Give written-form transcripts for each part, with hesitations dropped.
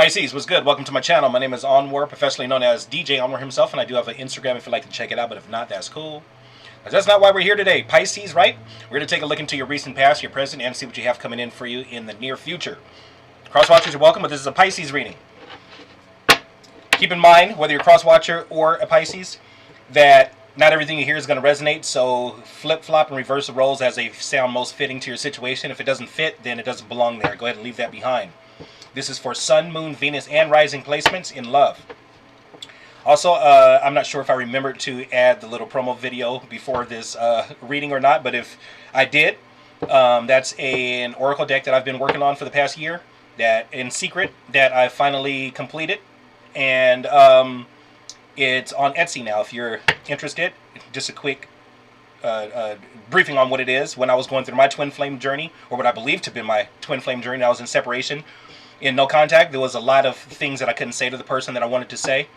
Pisces, what's good? Welcome to my channel. My name is Anwaar, professionally known as DJ Anwaar himself, and I do have an Instagram if you'd like to check it out, but if not, that's cool. But that's not why we're here today. Pisces, right? We're going to take a look into your recent past, your present, and see what you have coming in for you in the near future. Cross-watchers, you're welcome, but this is a Pisces reading. Keep in mind, whether you're a cross-watcher or a Pisces, that not everything you hear is going to resonate, so flip-flop and reverse the roles as they sound most fitting to your situation. If it doesn't fit, then it doesn't belong there. Go ahead and leave that behind. This is for Sun, Moon, Venus, and Rising placements in love. Also, I'm not sure if I remembered to add the little promo video before this reading or not, but if I did, that's an oracle deck that I've been working on for the past year, that in secret, that I finally completed, and it's on Etsy now. If you're interested, just a quick briefing on what it is. When I was going through my twin flame journey, or what I believe to be my twin flame journey, I was in separation. In no contact, there was a lot of things that I couldn't say to the person that I wanted to say.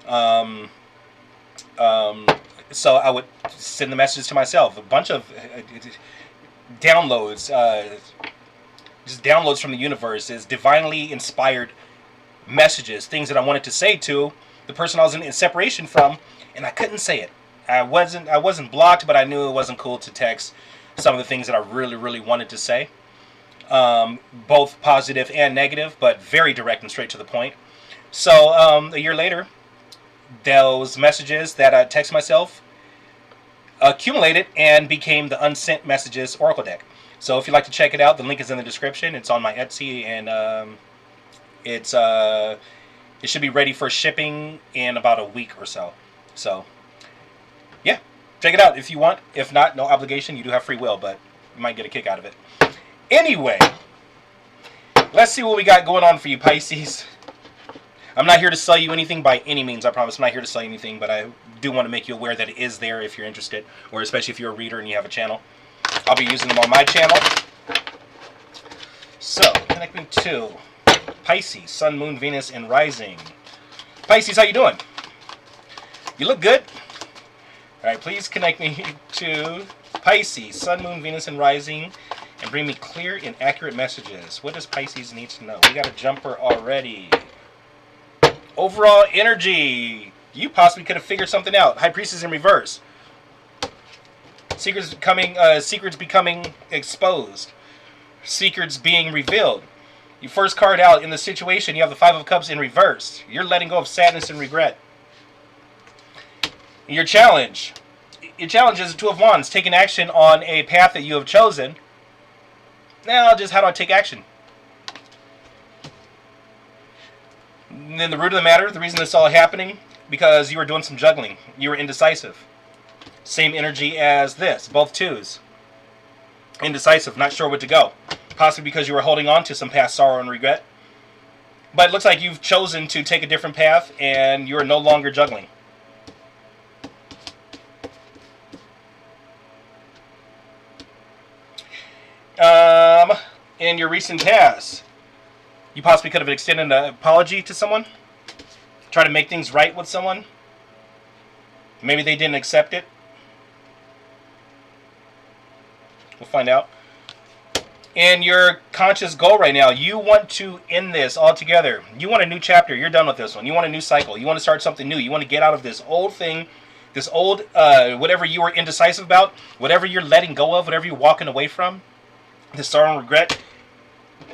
So I would send the messages to myself. A bunch of downloads, just downloads from the universe, is divinely inspired messages, things that I wanted to say to the person I was in separation from, and I couldn't say it. I wasn't blocked, but I knew it wasn't cool to text some of the things that I really wanted to say. Both positive and negative, but very direct and straight to the point. So a year later, those messages that I text myself accumulated and became the Unsent Messages Oracle deck. So if you'd like to check it out, the link is in the description. It's on my Etsy, and it should be ready for shipping in about a week or so. So yeah, check it out if you want. If not, no obligation. You do have free will, but you might get a kick out of it. Anyway, let's see what we got going on for you, Pisces. I'm not here to sell you anything by any means, I promise. I'm not here to sell you anything, but I do want to make you aware that it is there if you're interested, or especially if you're a reader and you have a channel. I'll be using them on my channel. So, connecting to Pisces, Sun, Moon, Venus, and Rising. Pisces, how you doing? You look good. All right, please connect me to Pisces, Sun, Moon, Venus, and Rising, and bring me clear and accurate messages. What does Pisces need to know? We got a jumper already. Overall energy. You possibly could have figured something out. High Priestess in reverse. Secrets becoming exposed. Secrets being revealed. You first card out in the situation, you have the Five of Cups in reverse. You're letting go of sadness and regret. Your challenge. Your challenge is the Two of Wands, taking action on a path that you have chosen. Now, just how do I take action? And then the root of the matter, the reason this is all happening, because you were doing some juggling. You were indecisive. Same energy as this, both twos. Indecisive, not sure what to go. Possibly because you were holding on to some past sorrow and regret. But it looks like you've chosen to take a different path, and you are no longer juggling. In your recent past, you possibly could have extended an apology to someone, try to make things right with someone. Maybe they didn't accept it. We'll find out. In your conscious goal right now, you want to end this altogether. You want a new chapter. You're done with this one. You want a new cycle. You want to start something new. You want to get out of this old thing, this old, whatever you were indecisive about, whatever you're letting go of, whatever you're walking away from, this sorrow and regret.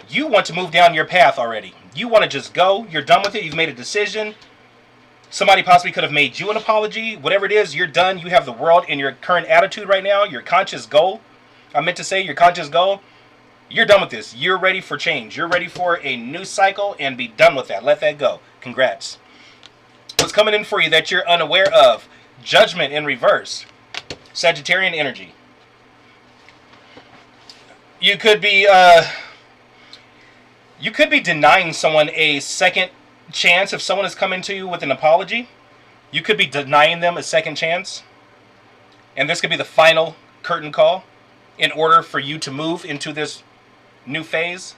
You want to move down your path already. You want to just go. You're done with it. You've made a decision. Somebody possibly could have made you an apology. Whatever it is, you're done. You have the world in your current attitude right now. Your conscious goal. I meant to say your conscious goal. You're done with this. You're ready for change. You're ready for a new cycle and be done with that. Let that go. Congrats. What's coming in for you that you're unaware of? Judgment in reverse. Sagittarian energy. You could be denying someone a second chance. If someone is coming to you with an apology, you could be denying them a second chance. And this could be the final curtain call in order for you to move into this new phase.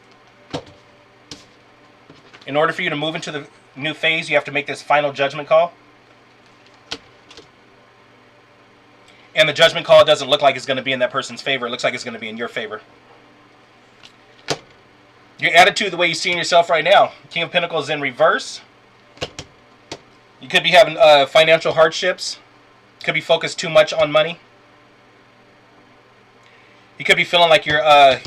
In order for you to move into the new phase, you have to make this final judgment call. And the judgment call doesn't look like it's going to be in that person's favor. It looks like it's going to be in your favor. Your attitude, the way you're seeing yourself right now. King of Pentacles in reverse. You could be having financial hardships. Could be focused too much on money. You could be feeling like you're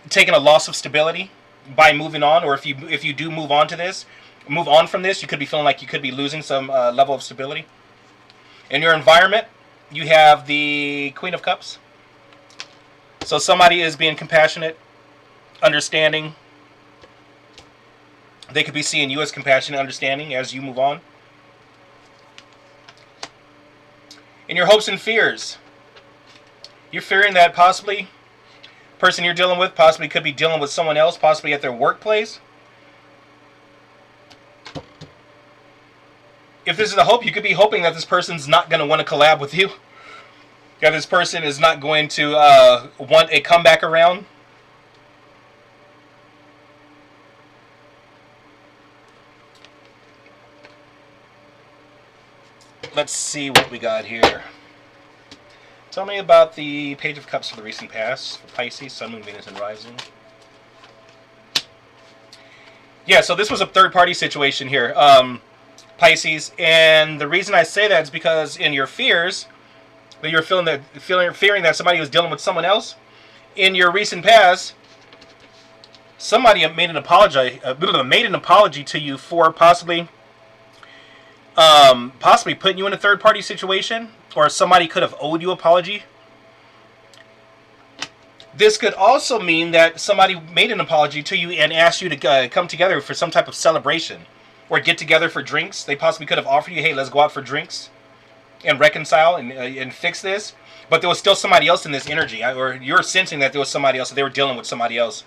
taking a loss of stability by moving on, or if you do move on from this, you could be feeling like you could be losing some level of stability. In your environment, you have the Queen of Cups. So somebody is being compassionate, understanding. They could be seeing you as compassionate, understanding as you move on. In your hopes and fears, you're fearing that possibly person you're dealing with possibly could be dealing with someone else, possibly at their workplace. If this is a hope, you could be hoping that this person's not going to want to collab with you. That this person is not going to want a comeback around. Let's see what we got here. Tell me about the Page of Cups for the recent past for Pisces, Sun, Moon, Venus, and Rising. Yeah, so this was a third-party situation here, Pisces, and the reason I say that is because in your fears, that you're fearing that somebody was dealing with someone else. In your recent past, somebody made an apology to you for possibly putting you in a third-party situation, or somebody could have owed you an apology. This could also mean that somebody made an apology to you and asked you to come together for some type of celebration or get together for drinks. They possibly could have offered you, hey, let's go out for drinks and reconcile and fix this. But there was still somebody else in this energy, or you're sensing that there was somebody else, that they were dealing with somebody else.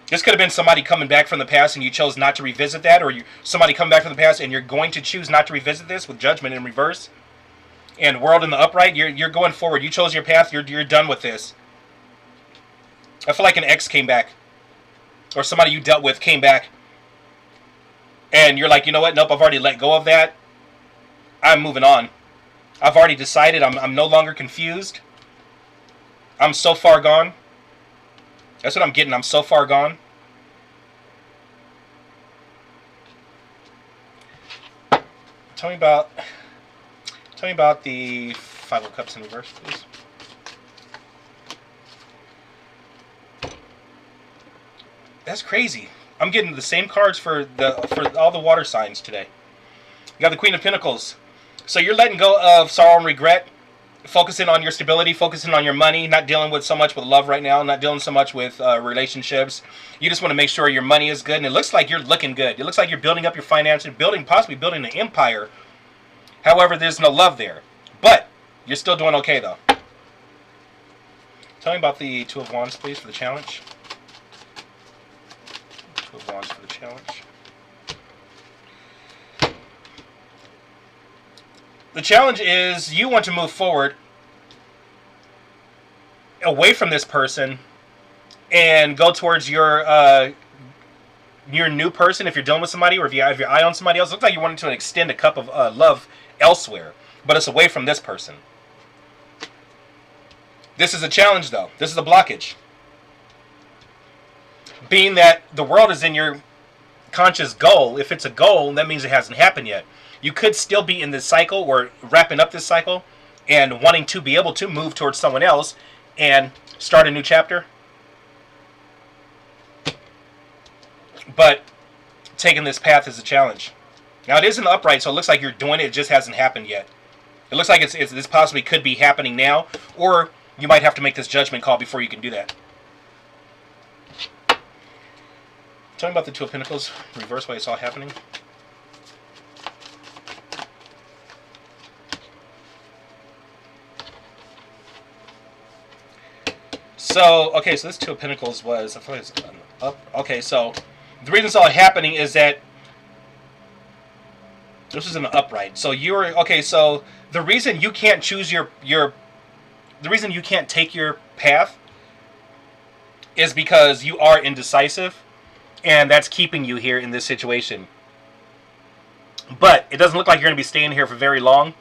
This could have been somebody coming back from the past and you chose not to revisit that, or somebody coming back from the past and you're going to choose not to revisit this with Judgment in reverse and World in the upright. You're going forward. You chose your path. You're done with this. I feel like an ex came back, or somebody you dealt with came back, and you're like, you know what? Nope, I've already let go of that. I'm moving on. I've already decided. I'm no longer confused. I'm so far gone. That's what I'm getting. I'm so far gone. Tell me about the Five of Cups in reverse, please. That's crazy. I'm getting the same cards for all the water signs today. You got the Queen of Pentacles. So you're letting go of sorrow and regret, focusing on your stability, focusing on your money, not dealing with so much with love right now, not dealing so much with relationships. You just want to make sure your money is good, and it looks like you're looking good. It looks like you're building up your finances, possibly building an empire. However, there's no love there. But you're still doing okay, though. Tell me about the Two of Wands, please, for the challenge. Two of Wands for the challenge. The challenge is you want to move forward away from this person and go towards your new person. If you're dealing with somebody, or if you have your eye on somebody else, it looks like you wanted to extend a cup of love elsewhere, but it's away from this person. This is a challenge, though. This is a blockage. Being that the world is in your conscious goal, if it's a goal, that means it hasn't happened yet. You could still be in this cycle, or wrapping up this cycle, and wanting to be able to move towards someone else and start a new chapter. But taking this path is a challenge. Now, it is in the upright, so it looks like you're doing it. It just hasn't happened yet. It looks like this possibly could be happening now, or you might have to make this judgment call before you can do that. Tell me about the Two of Pentacles, reverse, why it's all happening. So, okay, so this Two of Pentacles was, I feel like it's up. Okay, so the reason it's all happening is that this is an upright. So so the reason you can't choose the reason you can't take your path is because you are indecisive, and that's keeping you here in this situation. But it doesn't look like you're going to be staying here for very long.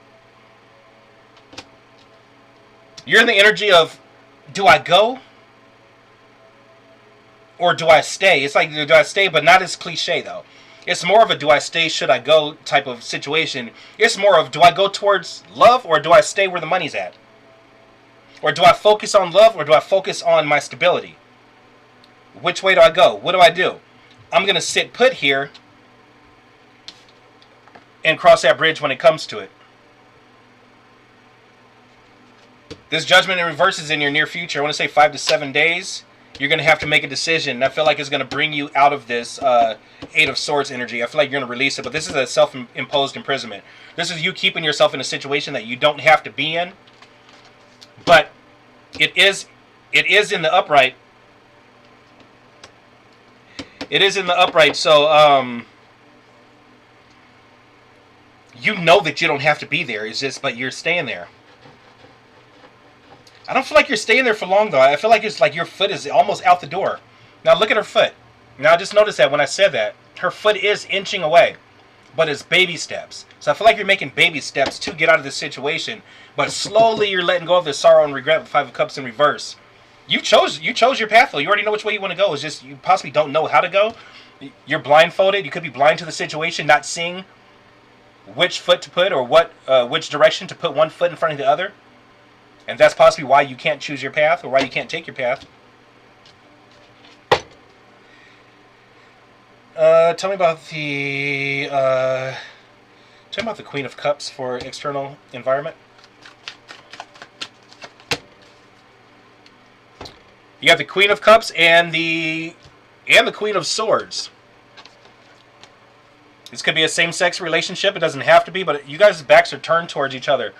You're in the energy of, do I go? or do I stay? It's like, do I stay, but not as cliche, though. It's more of a do I stay, should I go type of situation. It's more of, do I go towards love, or do I stay where the money's at? Or do I focus on love, or do I focus on my stability? Which way do I go? What do I do? I'm going to sit put here and cross that bridge when it comes to it. This judgment in reverse is in your near future. I want to say 5 to 7 days. You're going to have to make a decision. And I feel like it's going to bring you out of this Eight of Swords energy. I feel like you're going to release it. But this is a self-imposed imprisonment. This is you keeping yourself in a situation that you don't have to be in. But it is in the upright. It is in the upright. So you know that you don't have to be there. It's just, but you're staying there. I don't feel like you're staying there for long, though. I feel like it's like your foot is almost out the door. Now, look at her foot. Now, I just noticed that when I said that. Her foot is inching away, but it's baby steps. So I feel like you're making baby steps to get out of this situation, but slowly you're letting go of the sorrow and regret with 5 of Cups in reverse. You chose your path, though. You already know which way you want to go. It's just you possibly don't know how to go. You're blindfolded. You could be blind to the situation, not seeing which foot to put or which direction to put one foot in front of the other. And that's possibly why you can't choose your path or why you can't take your path. Tell me about the Queen of Cups for external environment. You got the Queen of Cups and the Queen of Swords. This could be a same-sex relationship. It doesn't have to be, but you guys' backs are turned towards each other.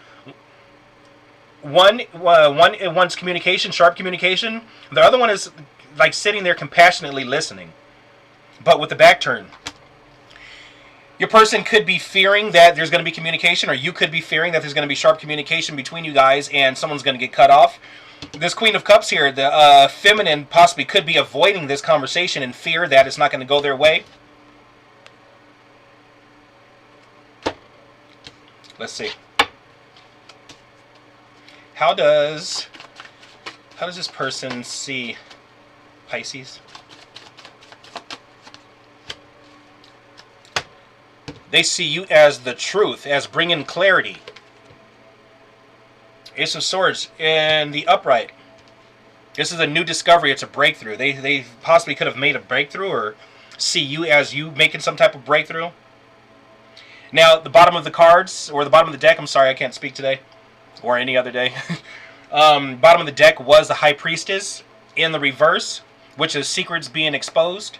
One's communication, sharp communication. The other one is like sitting there compassionately listening, but with the back turned. Your person could be fearing that there's going to be communication, or you could be fearing that there's going to be sharp communication between you guys and someone's going to get cut off. This Queen of Cups here, the feminine possibly could be avoiding this conversation in fear that it's not going to go their way. Let's see. How does this person see Pisces? They see you as the truth, as bringing clarity. Ace of Swords in the upright. This is a new discovery. It's a breakthrough. They possibly could have made a breakthrough or see you as you making some type of breakthrough. Now, the bottom of the cards, or the bottom of the deck, I'm sorry, I can't speak today. Or any other day. Bottom of the deck was the High Priestess in the reverse, which is secrets being exposed.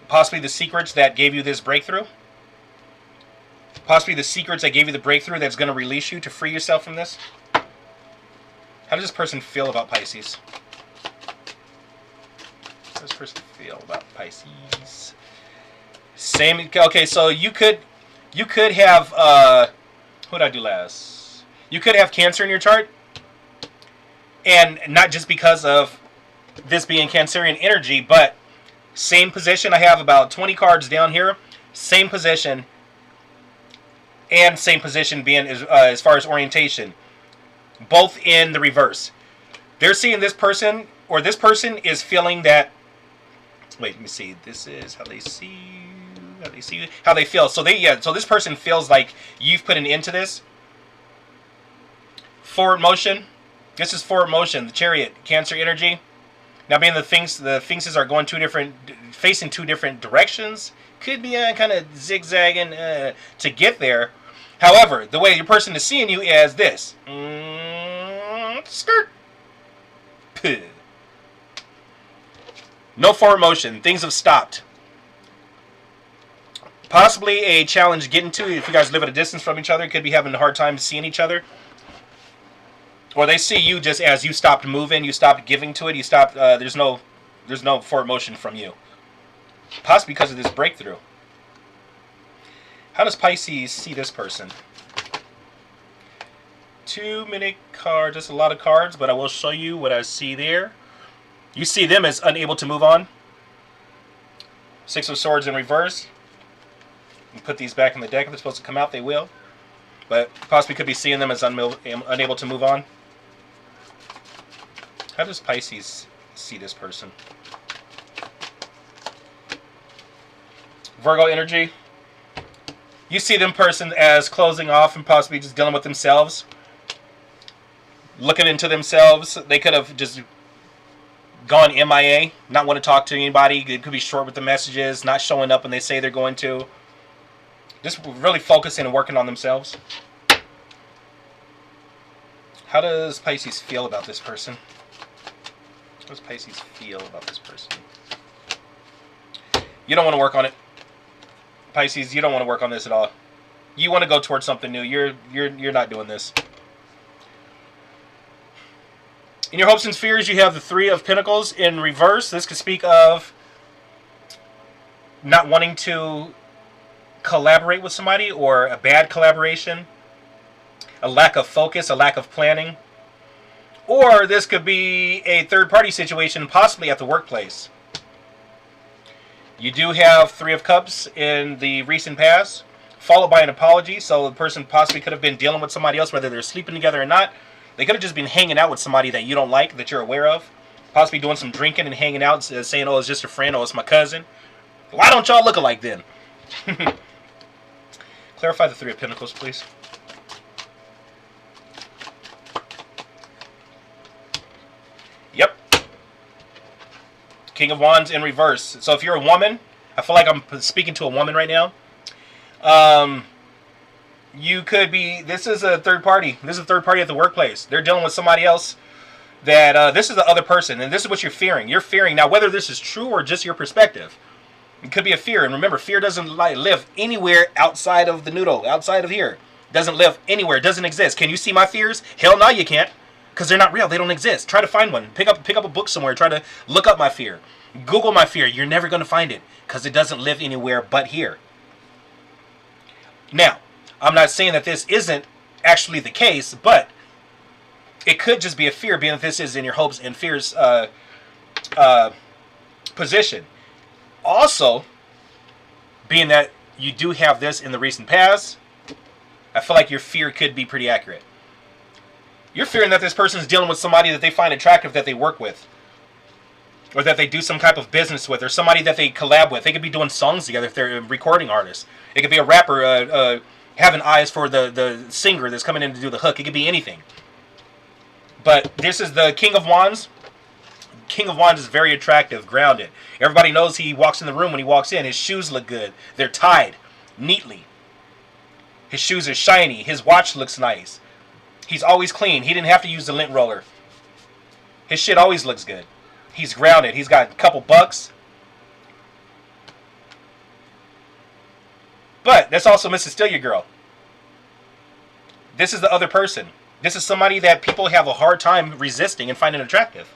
Possibly the secrets that gave you this breakthrough. Possibly the secrets that gave you the breakthrough that's going to release you to free yourself from this. How does this person feel about Pisces? How does this person feel about Pisces? Same. Okay, so you could have what did I do last? You could have Cancer in your chart, and not just because of this being Cancerian energy, but same position. I have about 20 cards down here. Same position, and same position being as far as orientation, both in the reverse. They're seeing this person, or this person is feeling that. Wait, let me see. This is how they see you. How they see you, how they feel. So so this person feels like you've put an end to this. Forward motion. This is forward motion. The Chariot, Cancer energy. Now, being the Sphinxes are going facing two different directions, could be kind of zigzagging to get there. However, the way your person is seeing you is this. Skirt. Puh. No forward motion. Things have stopped. Possibly a challenge getting to, if you guys live at a distance from each other, could be having a hard time seeing each other. Or they see you just as you stopped moving, you stopped giving to it, you stopped, there's no forward motion from you. Possibly because of this breakthrough. How does Pisces see this person? Too many cards, just a lot of cards, but I will show you what I see there. You see them as unable to move on. Six of Swords in reverse. You put these back in the deck. If they're supposed to come out, they will. But possibly could be seeing them as unable to move on. How does Pisces see this person. Virgo energy. You see them person as closing off and possibly just dealing with themselves. Looking into themselves. They could have just gone MIA. Not want to talk to anybody. It could be short with the messages. Not showing up when they say they're going to. Just really focusing and working on themselves. How does Pisces feel about this person? How does Pisces feel about this person? You don't want to work on it. Pisces, you don't want to work on this at all. You want to go towards something new. You're not doing this. In your hopes and fears, you have the Three of Pentacles in reverse. This could speak of not wanting to collaborate with somebody, or a bad collaboration, a lack of focus, a lack of planning. Or this could be a third-party situation, possibly at the workplace. You do have Three of Cups in the recent past, followed by an apology. So the person possibly could have been dealing with somebody else, whether they're sleeping together or not. They could have just been hanging out with somebody that you don't like, that you're aware of. Possibly doing some drinking and hanging out, saying, oh, it's just a friend, oh, it's my cousin. Why don't y'all look alike then? Clarify the Three of Pentacles, please. Yep. King of Wands in reverse. So if you're a woman, I feel like I'm speaking to a woman right now. You could be, this is a third party. This is a third party at the workplace. They're dealing with somebody else that, this is the other person. And this is what you're fearing. You're fearing, now whether this is true or just your perspective. It could be a fear. And remember, fear doesn't live anywhere outside of the noodle, outside of here. Doesn't live anywhere. It doesn't exist. Can you see my fears? Hell no, you can't. Because they're not real. They don't exist. Try to find one. Pick up a book somewhere. Try to look up my fear. Google my fear. You're never going to find it. Because it doesn't live anywhere but here. Now, I'm not saying that this isn't actually the case, but it could just be a fear, being that this is in your hopes and fears position. Also, being that you do have this in the recent past, I feel like your fear could be pretty accurate. You're fearing that this person is dealing with somebody that they find attractive, that they work with, or that they do some type of business with, or somebody that they collab with. They could be doing songs together if they're recording artists. It could be a rapper having eyes for the singer that's coming in to do the hook. It could be anything. But this is the King of Wands. King of Wands is very attractive, grounded. Everybody knows he walks in the room when he walks in. His shoes look good. They're tied neatly. His shoes are shiny. His watch looks nice. He's always clean. He didn't have to use the lint roller. His shit always looks good. He's grounded. He's got a couple bucks. But that's also Mrs. Steal Your Girl. This is the other person. This is somebody that people have a hard time resisting and finding attractive.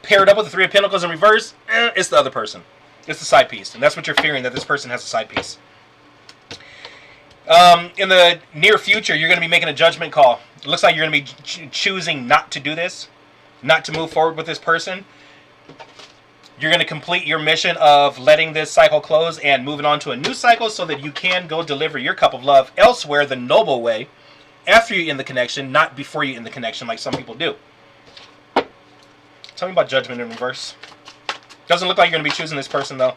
Paired up with the Three of Pentacles in reverse, it's the other person. It's the side piece. And that's what you're fearing, that this person has a side piece. In the near future, you're going to be making a judgment call. It looks like you're going to be choosing not to do this. Not to move forward with this person. You're going to complete your mission of letting this cycle close and moving on to a new cycle so that you can go deliver your cup of love elsewhere the noble way, after you end the connection, not before you end the connection like some people do. Tell me about Judgment in reverse. Doesn't look like you're going to be choosing this person though.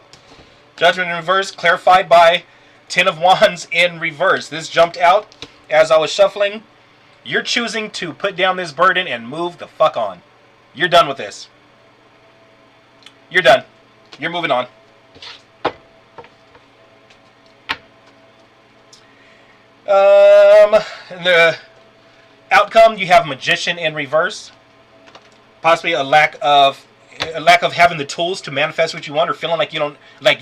Judgment in reverse, clarified by Ten of Wands in reverse. This jumped out as I was shuffling. You're choosing to put down this burden and move the fuck on. You're done with this. You're done. You're moving on. In the outcome, you have Magician in reverse. Possibly a lack of having the tools to manifest what you want, or feeling like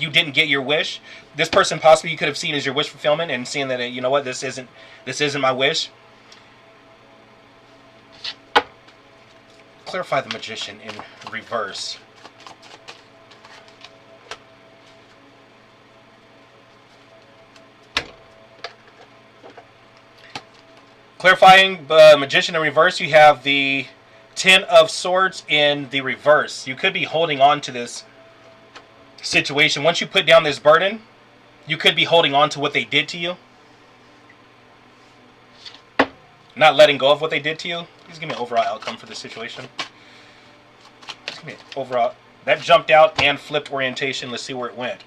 you didn't get your wish. This person possibly you could have seen as your wish fulfillment, and seeing that you know what, this isn't my wish. Clarify the Magician in reverse. Clarifying the Magician in reverse, you have the Ten of Swords in the reverse. You could be holding on to this situation. Once you put down this burden, you could be holding on to what they did to you. Not letting go of what they did to you. Please give me an overall outcome for this situation. Please Overall, that jumped out and flipped orientation. Let's see where it went.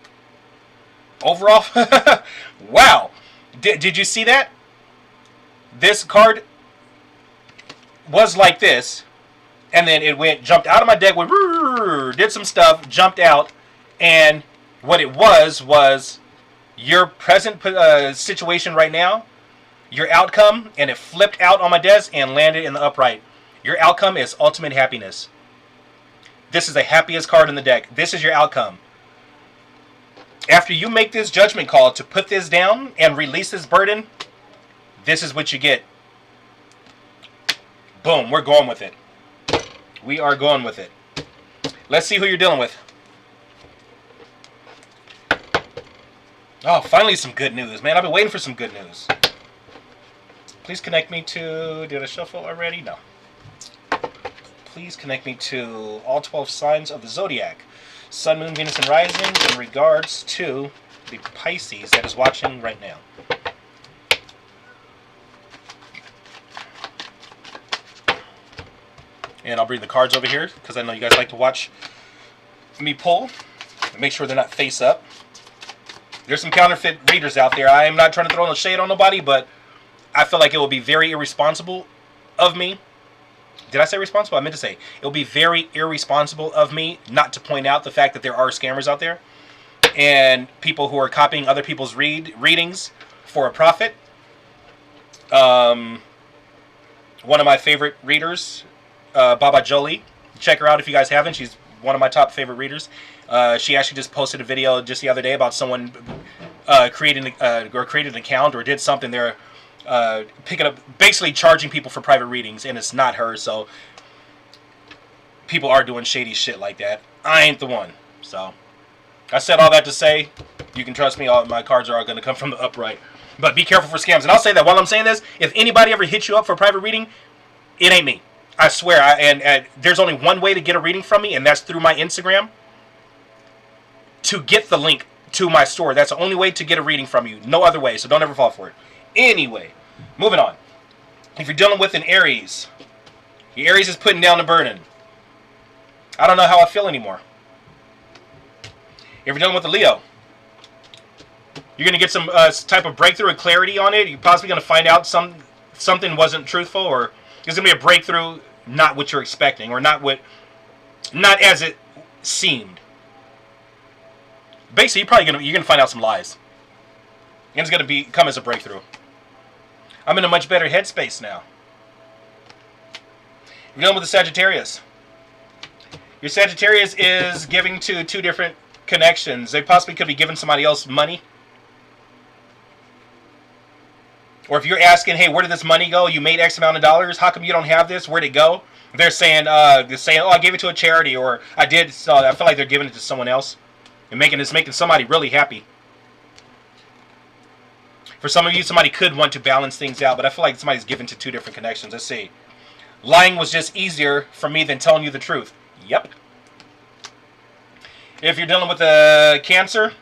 Overall, wow. Did you see that? This card was like this, and then it jumped out of my deck, did some stuff, jumped out, and what it was your present situation right now, your outcome, and it flipped out on my desk and landed in the upright. Your outcome is ultimate happiness. This is the happiest card in the deck. This is your outcome. After you make this judgment call to put this down and release this burden, this is what you get. Boom, we're going with it. We are going with it. Let's see who you're dealing with. Oh, finally some good news, man. I've been waiting for some good news. Please connect me to... Did I shuffle already? No. Please connect me to all 12 signs of the zodiac. Sun, Moon, Venus, and Risings in regards to the Pisces that is watching right now. And I'll bring the cards over here because I know you guys like to watch me pull. Make sure they're not face up. There's some counterfeit readers out there. I am not trying to throw no shade on nobody, but I feel like it will be very irresponsible of me. Did I say responsible? I meant to say it will be very irresponsible of me not to point out the fact that there are scammers out there and people who are copying other people's readings for a profit. One of my favorite readers, Baba Jolie. Check her out if you guys haven't. She's one of my top favorite readers. She actually just posted a video just the other day about someone created an account or did something there. Picking up, basically charging people for private readings, and it's not her, so people are doing shady shit like that. I ain't the one. So I said all that to say, you can trust me, all my cards are all going to come from the upright. But be careful for scams. And I'll say that while I'm saying this, if anybody ever hits you up for a private reading, it ain't me. I swear. And there's only one way to get a reading from me, and that's through my Instagram. To get the link to my store, that's the only way to get a reading from you. No other way, so don't ever fall for it. Anyway, moving on. If you're dealing with an Aries, the Aries is putting down the burden. I don't know how I feel anymore. If you're dealing with a Leo, you're going to get some type of breakthrough and clarity on it. You're possibly going to find out something wasn't truthful, or there's going to be a breakthrough, not what you're expecting, or not as it seemed. Basically, you're going to find out some lies. And it's going to come as a breakthrough. I'm in a much better headspace now. You're dealing with the Sagittarius. Your Sagittarius is giving to two different connections. They possibly could be giving somebody else money. Or if you're asking, hey, where did this money go? You made X amount of dollars. How come you don't have this? Where'd it go? They're saying, oh, I gave it to a charity, or I did. So I feel like they're giving it to someone else and making somebody really happy. For some of you, somebody could want to balance things out, but I feel like somebody's given to two different connections. Let's see. Lying was just easier for me than telling you the truth. Yep. If you're dealing with a Cancer,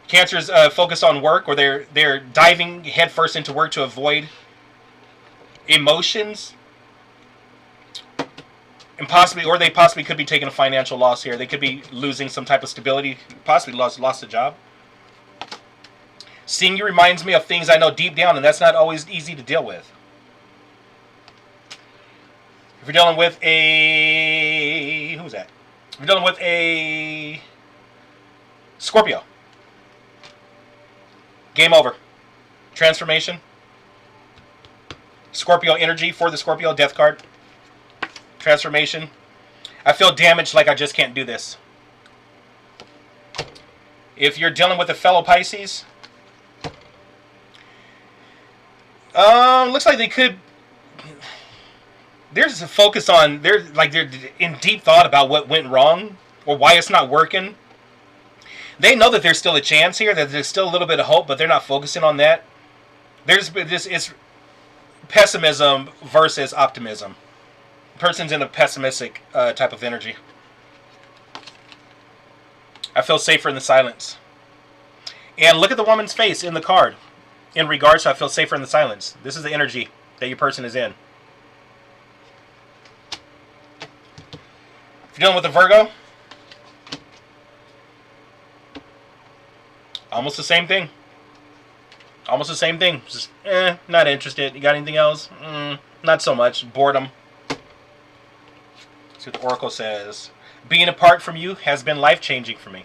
Cancer's focused on work, or they're diving headfirst into work to avoid emotions, and they possibly could be taking a financial loss here. They could be losing some type of stability, possibly lost a job. Seeing you reminds me of things I know deep down, and that's not always easy to deal with. If you're dealing with who's that? If you're dealing with a Scorpio, game over. Transformation. Scorpio energy for the Scorpio, death card. Transformation. I feel damaged, like I just can't do this. If you're dealing with a fellow Pisces, looks like they could. There's a focus on they're in deep thought about what went wrong or why it's not working. They know that there's still a chance here, that there's still a little bit of hope, but they're not focusing on that. There's this is pessimism versus optimism. The person's in a pessimistic type of energy. I feel safer in the silence. And look at the woman's face in the card. In regards to I feel safer in the silence. This is the energy that your person is in. If you're dealing with a Virgo, almost the same thing. Almost the same thing. Just, not interested. You got anything else? Not so much. Boredom. See what the Oracle says. Being apart from you has been life-changing for me.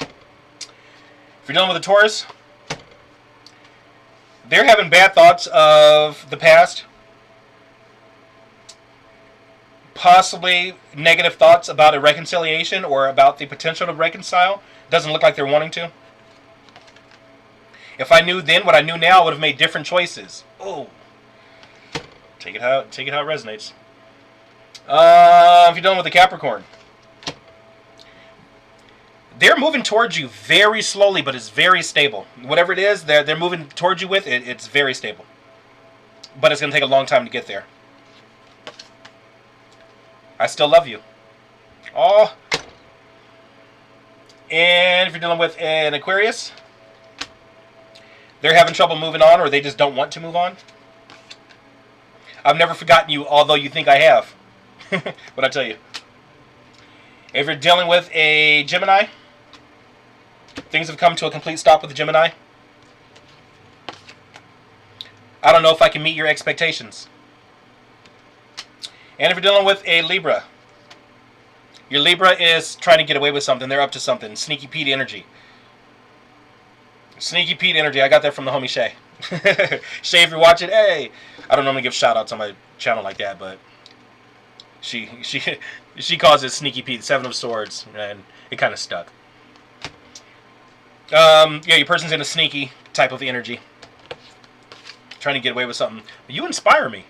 If you're dealing with a Taurus, they're having bad thoughts of the past. Possibly negative thoughts about a reconciliation or about the potential to reconcile. Doesn't look like they're wanting to. If I knew then what I knew now, I would have made different choices. Oh. Take it how it resonates. If you're dealing with a Capricorn, they're moving towards you very slowly, but it's very stable. Whatever it is they're moving towards you with, it's very stable. But it's going to take a long time to get there. I still love you. Oh. And if you're dealing with an Aquarius, they're having trouble moving on, or they just don't want to move on. I've never forgotten you, although you think I have. What I tell you. If you're dealing with a Gemini, things have come to a complete stop with the Gemini. I don't know if I can meet your expectations. And if you're dealing with a Libra, your Libra is trying to get away with something. They're up to something. Sneaky Pete energy. Sneaky Pete energy. I got that from the homie Shay. Shay, if you're watching, hey. I don't normally give shout-outs on my channel like that, but she calls it Sneaky Pete, 7 of Swords, and it kind of stuck. Yeah, your person's in a sneaky type of energy. Trying to get away with something. But you inspire me.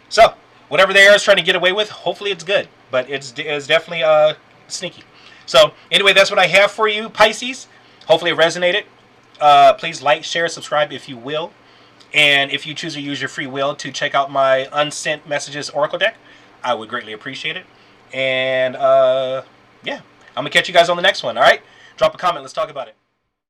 So, whatever they are is trying to get away with, hopefully it's good. But it's definitely sneaky. So, anyway, that's what I have for you, Pisces. Hopefully it resonated. Please like, share, subscribe if you will. And if you choose to use your free will to check out my Unsent Messages Oracle deck, I would greatly appreciate it. And, yeah, I'm going to catch you guys on the next one, all right? Drop a comment. Let's talk about it.